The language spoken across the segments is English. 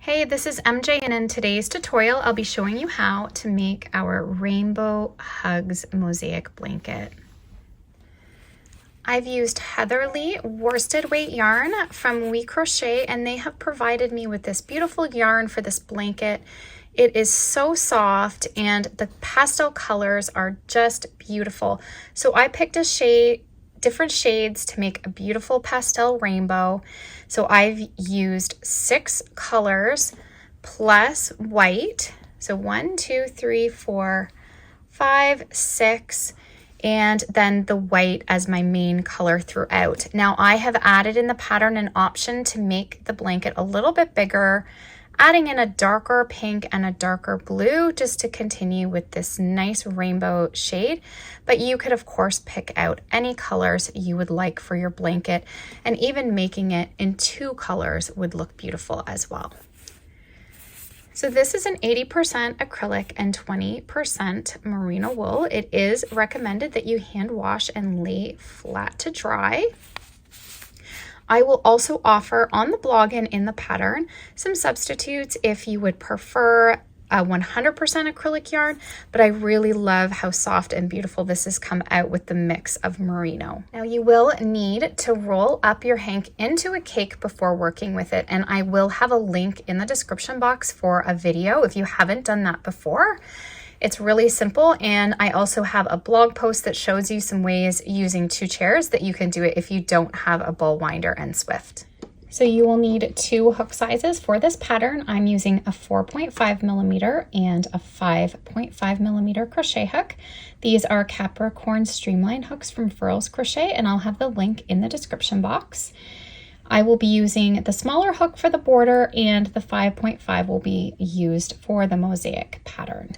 Hey, this is MJ, and in today's tutorial I'll be showing you how to make our Rainbow Hugs Mosaic Blanket. I've used Heatherly worsted weight yarn from WeCrochet, and they have provided me with this beautiful yarn for this blanket. It is so soft and the pastel colors are just beautiful. So I picked different shades to make a beautiful pastel rainbow. So I've used 6 colors plus white. So 1, 2, 3, 4, 5, 6, and then the white as my main color throughout. Now I have added in the pattern an option to make the blanket a little bit bigger, adding in a darker pink and a darker blue just to continue with this nice rainbow shade. But you could of course pick out any colors you would like for your blanket, and even making it in 2 colors would look beautiful as well. So this is an 80% acrylic and 20% merino wool. It is recommended that you hand wash and lay flat to dry. I will also offer on the blog and in the pattern some substitutes if you would prefer a 100% acrylic yarn, but I really love how soft and beautiful this has come out with the mix of merino. Now you will need to roll up your hank into a cake before working with it, and I will have a link in the description box for a video if you haven't done that before. It's really simple, and I also have a blog post that shows you some ways using 2 chairs that you can do it if you don't have a ball winder and Swift. So you will need 2 hook sizes for this pattern. I'm using a 4.5mm and a 5.5mm crochet hook. These are Capricorn streamline hooks from Furls Crochet, and I'll have the link in the description box. I will be using the smaller hook for the border, and the 5.5 will be used for the mosaic pattern.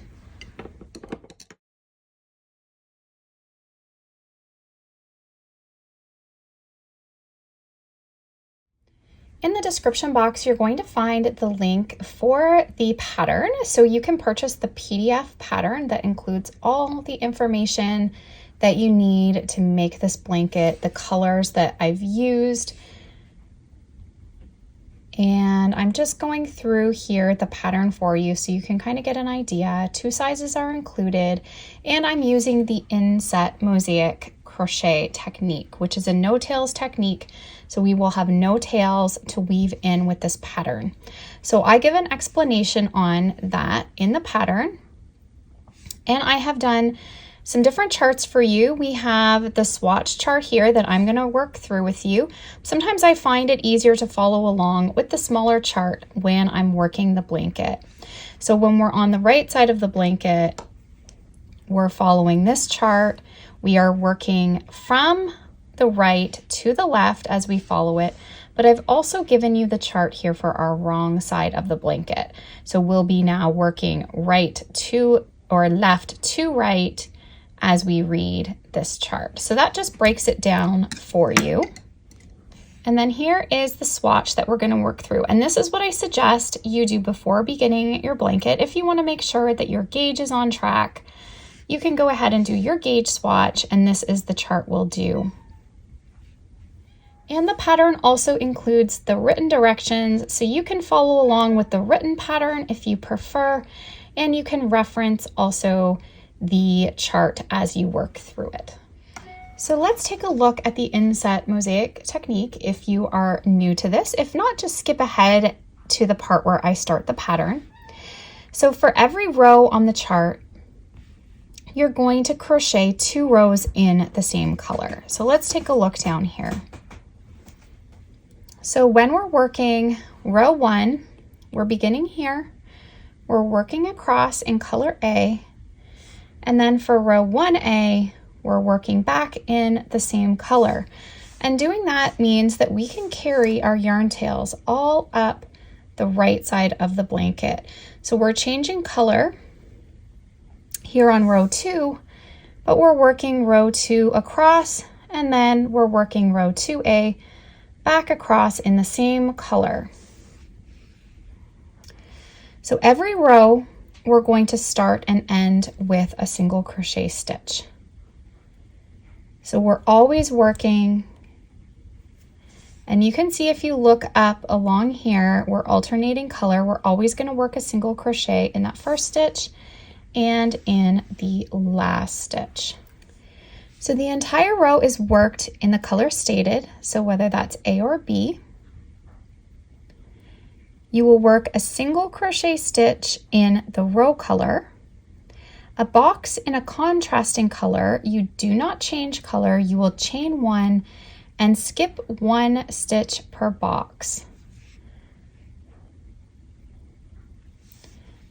In the description box, you're going to find the link for the pattern, so you can purchase the PDF pattern that includes all the information that you need to make this blanket, the colors that I've used. And I'm just going through here the pattern for you so you can kind of get an idea. 2 sizes are included, and I'm using the Inset Mosaic Crochet technique, which is a no tails technique. So we will have no tails to weave in with this pattern. So I give an explanation on that in the pattern, and I have done some different charts for you. We have the swatch chart here that I'm going to work through with you. Sometimes I find it easier to follow along with the smaller chart when I'm working the blanket. So when we're on the right side of the blanket, we're following this chart. We are working from the right to the left as we follow it, but I've also given you the chart here for our wrong side of the blanket. So we'll be now working right to or left to right as we read this chart. So that just breaks it down for you. And then here is the swatch that we're going to work through. And this is what I suggest you do before beginning your blanket. If you want to make sure that your gauge is on track, you can go ahead and do your gauge swatch, and this is the chart we'll do. And the pattern also includes the written directions, so you can follow along with the written pattern if you prefer, and you can reference also the chart as you work through it. So let's take a look at the Inset Mosaic technique if you are new to this. If not, just skip ahead to the part where I start the pattern. So for every row on the chart, you're going to crochet 2 rows in the same color. So let's take a look down here. So when we're working row 1, we're beginning here, we're working across in color A, and then for row 1A, we're working back in the same color. And doing that means that we can carry our yarn tails all up the right side of the blanket. So we're changing color here on row 2, but we're working row 2 across, and then we're working row 2A back across in the same color. So every row we're going to start and end with a single crochet stitch. So we're always working And you can see if you look up along here, we're alternating color. We're always going to work a single crochet in that first stitch and in the last stitch. So the entire row is worked in the color stated, so whether that's A or B. You will work a single crochet stitch in the row color, a box in a contrasting color. You do not change color. You will chain one and skip one stitch per box.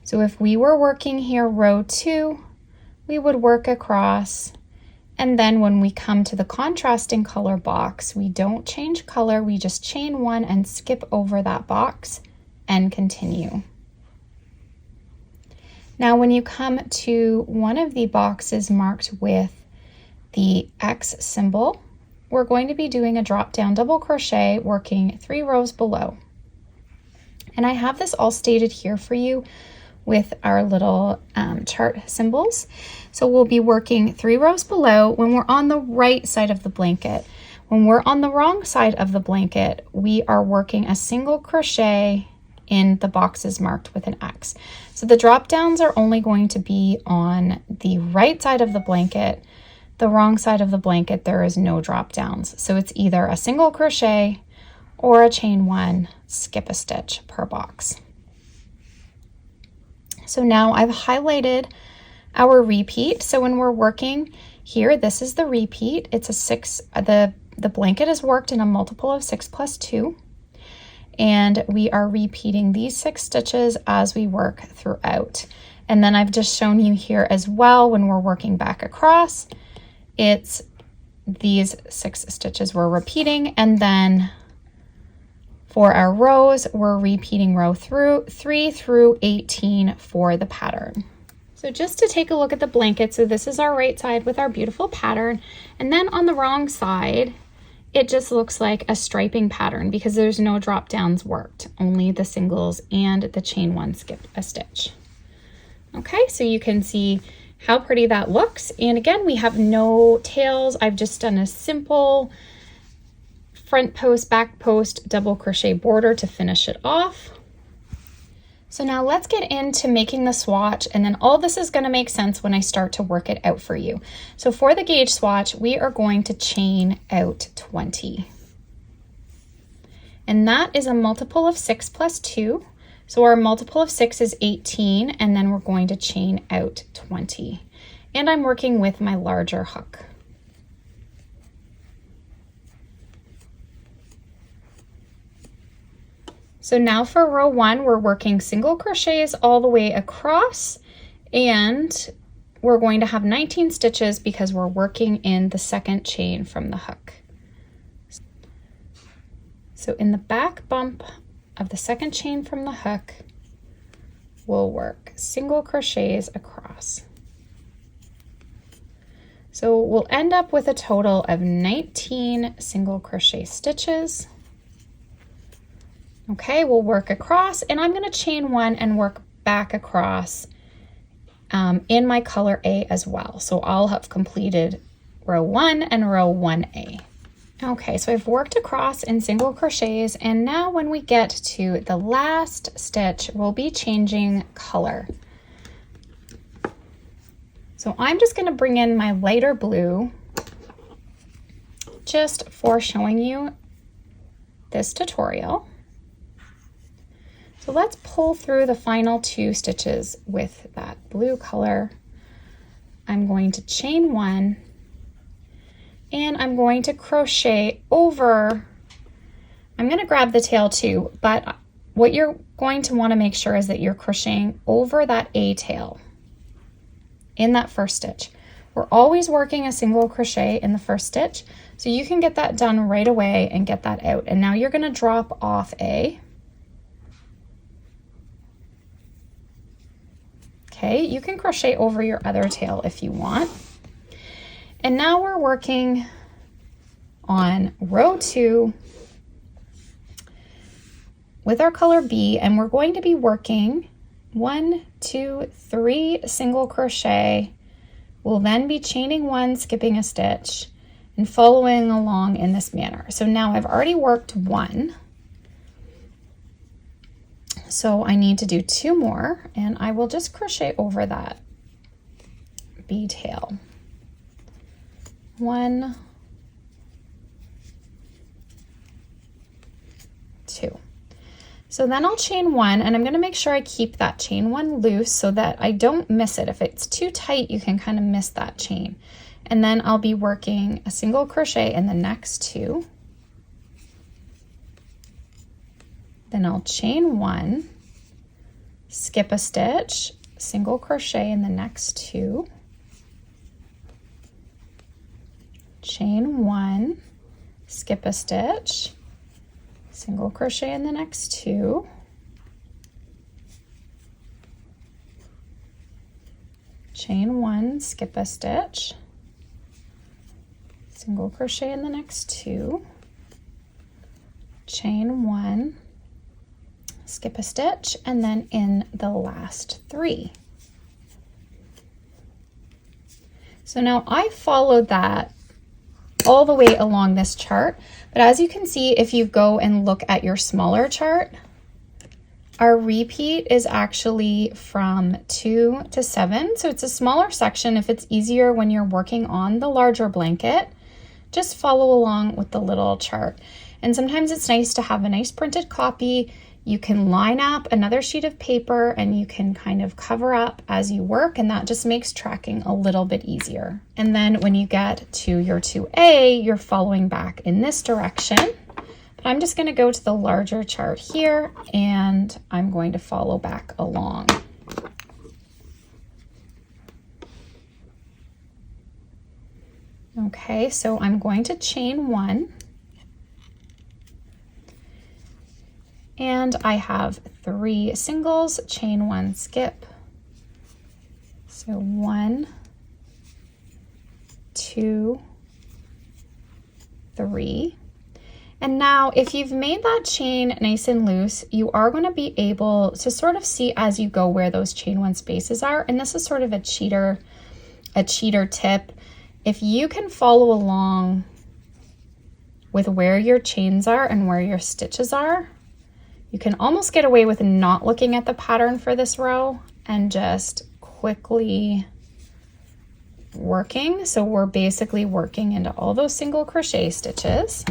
So if we were working here row 2, we would work across, and then when we come to the contrasting color box, we don't change color, we just chain one and skip over that box and continue. Now when you come to one of the boxes marked with the X symbol, we're going to be doing a drop down double crochet, working 3 rows below. And I have this all stated here for you with our little chart symbols. So we'll be working 3 rows below when we're on the right side of the blanket. When we're on the wrong side of the blanket, we are working a single crochet in the boxes marked with an X. So the drop downs are only going to be on the right side of the blanket. The wrong side of the blanket, there is no drop downs. So it's either a single crochet or a chain one, skip a stitch per box. So now I've highlighted our repeat. So when we're working here, this is the repeat. It's a 6, the blanket is worked in a multiple of 6 plus 2. And we are repeating these 6 stitches as we work throughout. And then I've just shown you here as well, when we're working back across, it's these 6 stitches we're repeating, and then for our rows, we're repeating row 3 through 18 for the pattern. So just to take a look at the blanket, so this is our right side with our beautiful pattern, and then on the wrong side, it just looks like a striping pattern because there's no drop downs worked, only the singles and the chain one skip a stitch. Okay, so you can see how pretty that looks. And again, we have no tails. I've just done a simple front post, back post, double crochet border to finish it off. So now let's get into making the swatch, and then all this is going to make sense when I start to work it out for you. So for the gauge swatch, we are going to chain out 20. And that is a multiple of 6 plus 2. So our multiple of 6 is 18, and then we're going to chain out 20. And I'm working with my larger hook. So now for row 1, we're working single crochets all the way across, and we're going to have 19 stitches because we're working in the second chain from the hook. So in the back bump of the second chain from the hook, we'll work single crochets across. So we'll end up with a total of 19 single crochet stitches. Okay, we'll work across, and I'm going to chain one and work back across in my color A as well. So I'll have completed row 1 and row 1A. Okay, so I've worked across in single crochets, and now when we get to the last stitch, we'll be changing color. So I'm just going to bring in my lighter blue just for showing you this tutorial. So let's pull through the final 2 stitches with that blue color. I'm going to chain one, and I'm going to crochet over. I'm going to grab the tail too, but what you're going to want to make sure is that you're crocheting over that A tail in that first stitch. We're always working a single crochet in the first stitch, so you can get that done right away and get that out. And now you're going to drop off A. Okay, you can crochet over your other tail if you want. And now we're working on row 2 with our color B, and we're going to be working 1, 2, 3 single crochet. We'll then be chaining one, skipping a stitch, and following along in this manner. So now I've already worked one. So I need to do 2 more, and I will just crochet over that bee tail. 1, 2. So then I'll chain 1, and I'm going to make sure I keep that chain 1 loose so that I don't miss it. If it's too tight, you can kind of miss that chain. And then I'll be working a single crochet in the next 2. Then I'll chain 1, skip a stitch, single crochet in the next 2, chain 1, skip a stitch, single crochet in the next 2, chain 1, skip a stitch, single crochet in the next 2, chain 1, skip a stitch, and then in the last 3. So now I followed that all the way along this chart, but as you can see, if you go and look at your smaller chart, our repeat is actually from 2 to 7. So it's a smaller section. If it's easier when you're working on the larger blanket, just follow along with the little chart. And sometimes it's nice to have a nice printed copy. You can line up another sheet of paper and you can kind of cover up as you work, and that just makes tracking a little bit easier. And then when you get to your 2A, you're following back in this direction. But I'm just going to go to the larger chart here and I'm going to follow back along. Okay, so I'm going to chain 1. And I have 3 singles, chain 1, skip. So 1, 2, 3. And now if you've made that chain nice and loose, you are going to be able to sort of see as you go where those chain 1 spaces are. And this is sort of a cheater tip. If you can follow along with where your chains are and where your stitches are, you can almost get away with not looking at the pattern for this row and just quickly working. So we're basically working into all those single crochet stitches.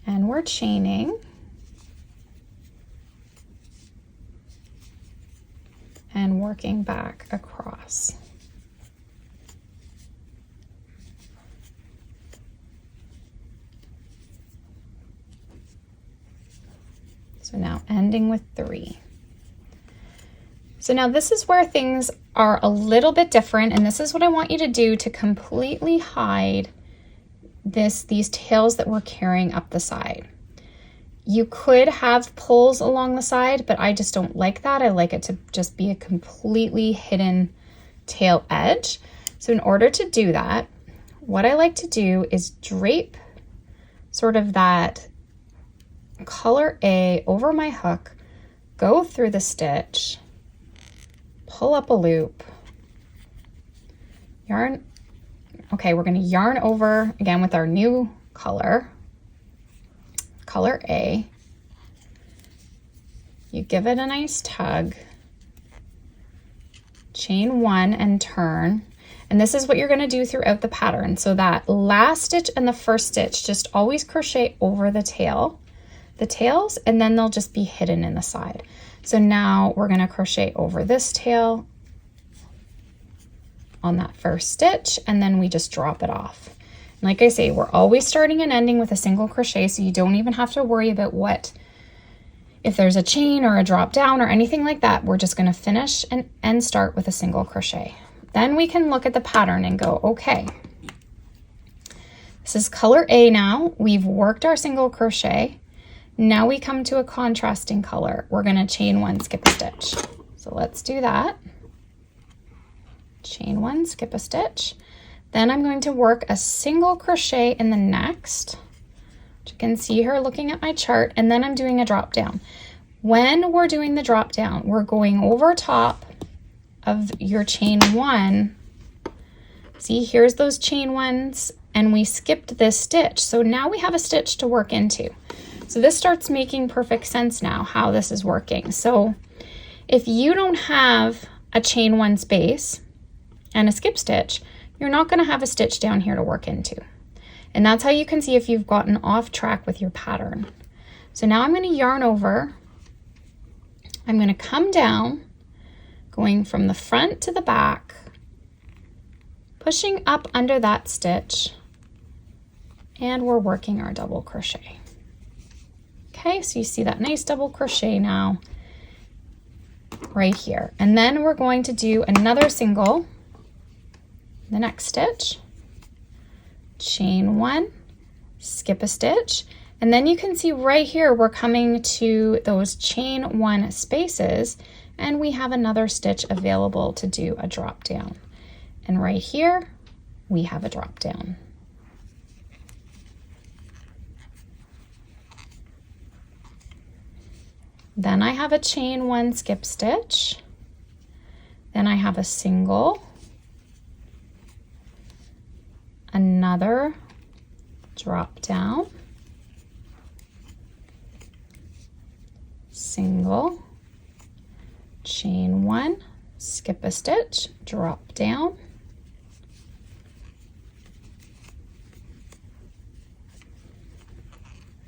And we're chaining. And working back across. So now ending with 3. So now this is where things are a little bit different, and this is what I want you to do to completely hide these tails that we're carrying up the side. You could have pulls along the side, but I just don't like that. I like it to just be a completely hidden tail edge. So in order to do that, what I like to do is drape sort of that color A over my hook, go through the stitch, pull up a loop, yarn. Okay, we're going to yarn over again with our new color A. You give it a nice tug, chain 1 and turn. And this is what you're going to do throughout the pattern. So that last stitch and the first stitch, just always crochet over the tails, and then they'll just be hidden in the side. So now we're going to crochet over this tail on that first stitch, and then we just drop it off. And like I say, we're always starting and ending with a single crochet, so you don't even have to worry about if there's a chain or a drop down or anything like that. We're just going to finish and start with a single crochet. Then we can look at the pattern and go, okay, this is color A now. We've worked our single crochet. Now we come to a contrasting color. We're going to chain 1, skip a stitch. So let's do that. Chain 1, skip a stitch. Then I'm going to work a single crochet in the next. You can see her looking at my chart, and then I'm doing a drop down. When we're doing the drop down, we're going over top of your chain 1 See, here's those chain ones, and we skipped this stitch. So now we have a stitch to work into. So this starts making perfect sense now how this is working. So if you don't have a chain one space and a skip stitch, you're not going to have a stitch down here to work into. And that's how you can see if you've gotten off track with your pattern. So now I'm going to yarn over. I'm going to come down, going from the front to the back, pushing up under that stitch, and we're working our double crochet. Okay, so you see that nice double crochet now right here. And then we're going to do another single, the next stitch, chain one, skip a stitch, and then you can see right here we're coming to those chain one spaces, and we have another stitch available to do a drop down. And right here we have a drop down. Then I have a chain one skip stitch, then I have a single, another drop down, single, chain one, skip a stitch, drop down,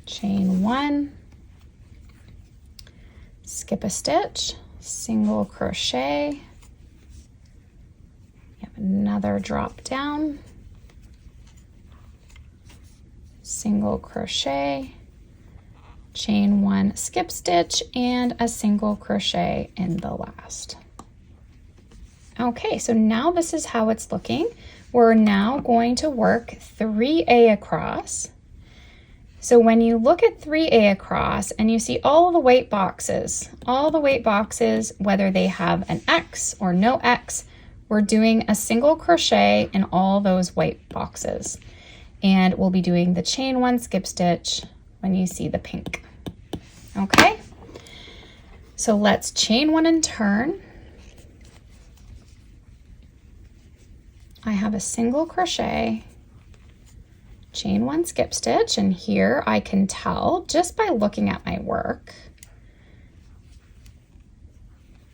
chain one, skip a stitch, single crochet, you have another drop down, single crochet, chain one, skip stitch, and a single crochet in the last. Okay, so now this is how it's looking. We're now going to work 3A across. So when you look at 3A across and you see all the white boxes, whether they have an X or no X, we're doing a single crochet in all those white boxes. And we'll be doing the chain one skip stitch when you see the pink. Okay, so let's chain one and turn. I have a single crochet, chain one skip stitch, and here I can tell just by looking at my work.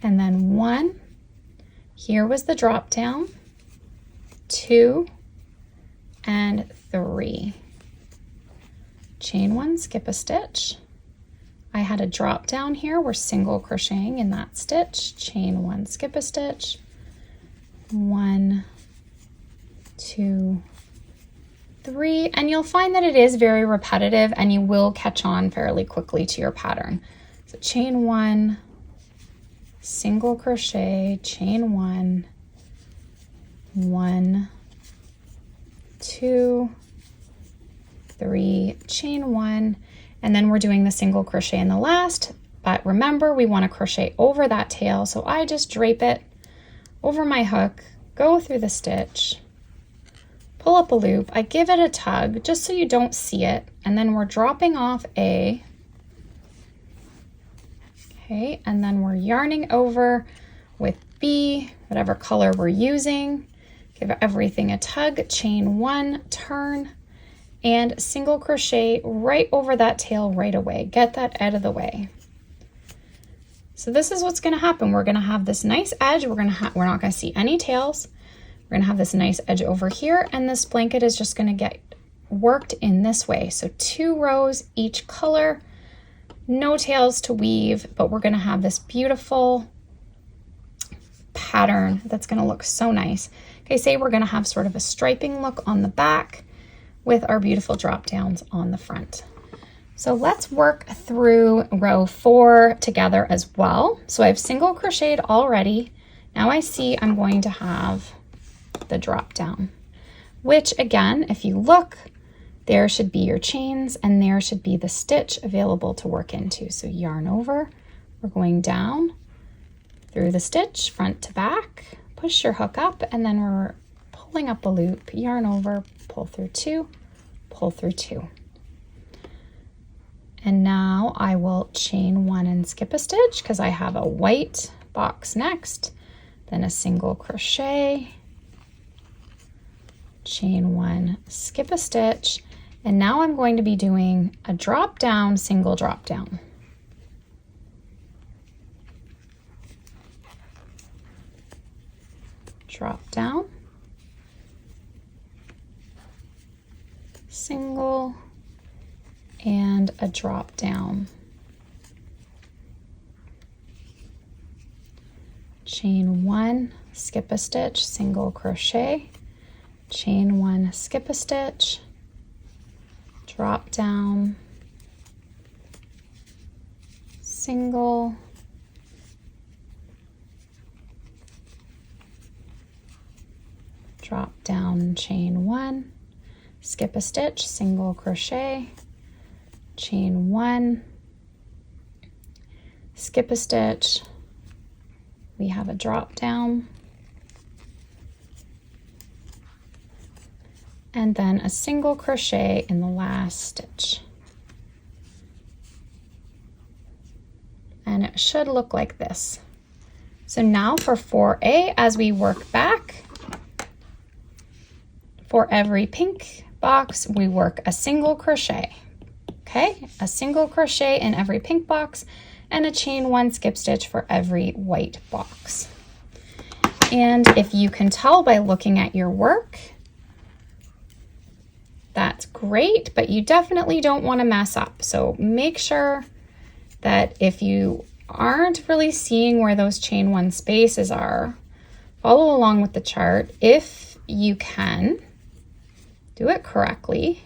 And then one, here was the drop down, 2 and 3. Chain one, skip a stitch. I had a drop down here, we're single crocheting in that stitch, chain one, skip a stitch, 1, 2, 3, and you'll find that it is very repetitive and you will catch on fairly quickly to your pattern. So chain one, single crochet, chain one, 1, 2, 3, chain one, and then we're doing the single crochet in the last, but remember we want to crochet over that tail, so I just drape it over my hook, go through the stitch, pull up a loop, I give it a tug just so you don't see it, and then we're dropping off A, okay, and then we're yarning over with B, whatever color we're using, give everything a tug, chain one, turn, and single crochet right over that tail right away. Get that out of the way. So this is what's going to happen. We're going to have this nice edge. We're not going to see any tails. We're going to have this nice edge over here, and this blanket is just going to get worked in this way. So 2 rows, each color, no tails to weave, but we're going to have this beautiful pattern that's going to look so nice. Okay, say we're going to have sort of a striping look on the back with our beautiful drop downs on the front. So let's work through row 4 together as well. So I've single crocheted already. Now I see I'm going to have the drop down, which again, if you look, there should be your chains and there should be the stitch available to work into. So yarn over, we're going down through the stitch, front to back, push your hook up, and then we're pulling up a loop, yarn over, pull through 2, pull through 2. And now I will chain 1 and skip a stitch because I have a white box next, then a single crochet, chain one, skip a stitch, and now I'm going to be doing a drop down, single drop down. Drop down, single, and a drop down. Chain one, skip a stitch, single crochet, chain one, skip a stitch, drop down, single, drop down, chain one, skip a stitch, single crochet, chain one, skip a stitch, we have a drop down, and then a single crochet in the last stitch. And it should look like this. So now for 4A, as we work back, for every pink box, we work a single crochet. Okay, a single crochet in every pink box and a chain one skip stitch for every white box. And if you can tell by looking at your work, that's great, but you definitely don't want to mess up. So make sure that if you aren't really seeing where those chain one spaces are, follow along with the chart. If you can, do it correctly.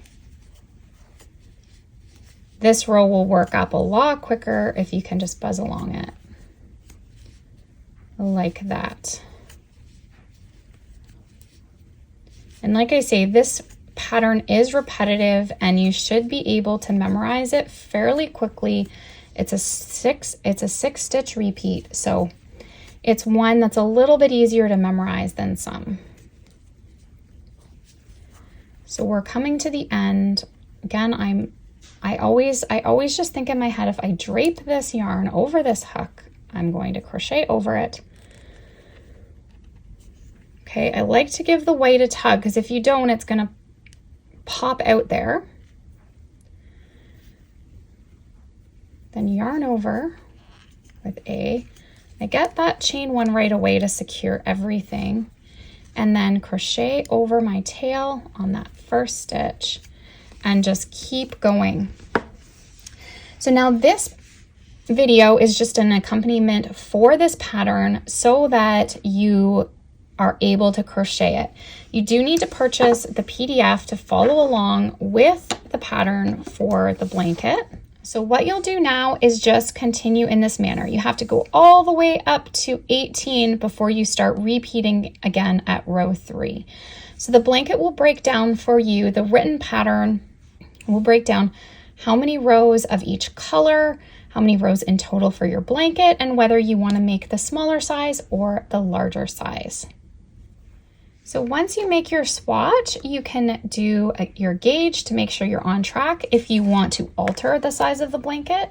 This row will work up a lot quicker if you can just buzz along it like that. And like I say, this pattern is repetitive and you should be able to memorize it fairly quickly. It's a six stitch repeat, so it's one that's a little bit easier to memorize than some. So we're coming to the end. Again, I always just think in my head, if I drape this yarn over this hook, I'm going to crochet over it. Okay, I like to give the white a tug because if you don't, it's gonna pop out there. Then yarn over with I get that chain one right away to secure everything, and then crochet over my tail on that first stitch and just keep going. So now this video is just an accompaniment for this pattern so that you are able to crochet it. You do need to purchase the PDF to follow along with the pattern for the blanket. So what you'll do now is just continue in this manner. You have to go all the way up to 18 before you start repeating again at row 3. So the blanket will break down for you, the written pattern will break down how many rows of each color, how many rows in total for your blanket, and whether you want to make the smaller size or the larger size. So once you make your swatch, you can do your gauge to make sure you're on track. If you want to alter the size of the blanket,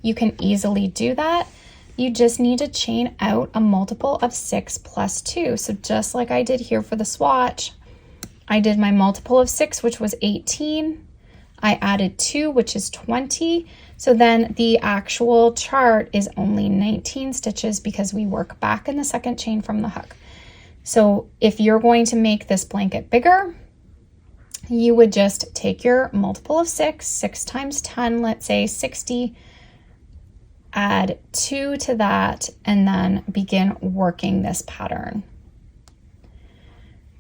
you can easily do that. You just need to chain out a multiple of 6 plus 2. So just like I did here for the swatch, I did my multiple of 6, which was 18. I added 2, which is 20. So then the actual chart is only 19 stitches because we work back in the second chain from the hook. So if you're going to make this blanket bigger, you would just take your multiple of 6, 6 times 10, let's say 60, add 2 to that, and then begin working this pattern.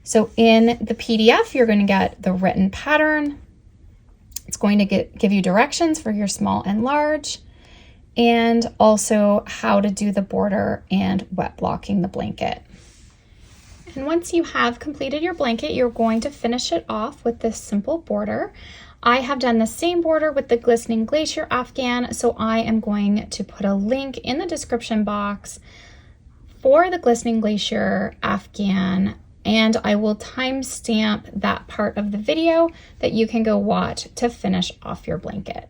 So in the PDF, you're going to get the written pattern. It's going to give you directions for your small and large, and also how to do the border and wet blocking the blanket. And once you have completed your blanket, you're going to finish it off with this simple border. I have done the same border with the Glistening Glacier Afghan, so I am going to put a link in the description box for the Glistening Glacier Afghan, and I will timestamp that part of the video that you can go watch to finish off your blanket.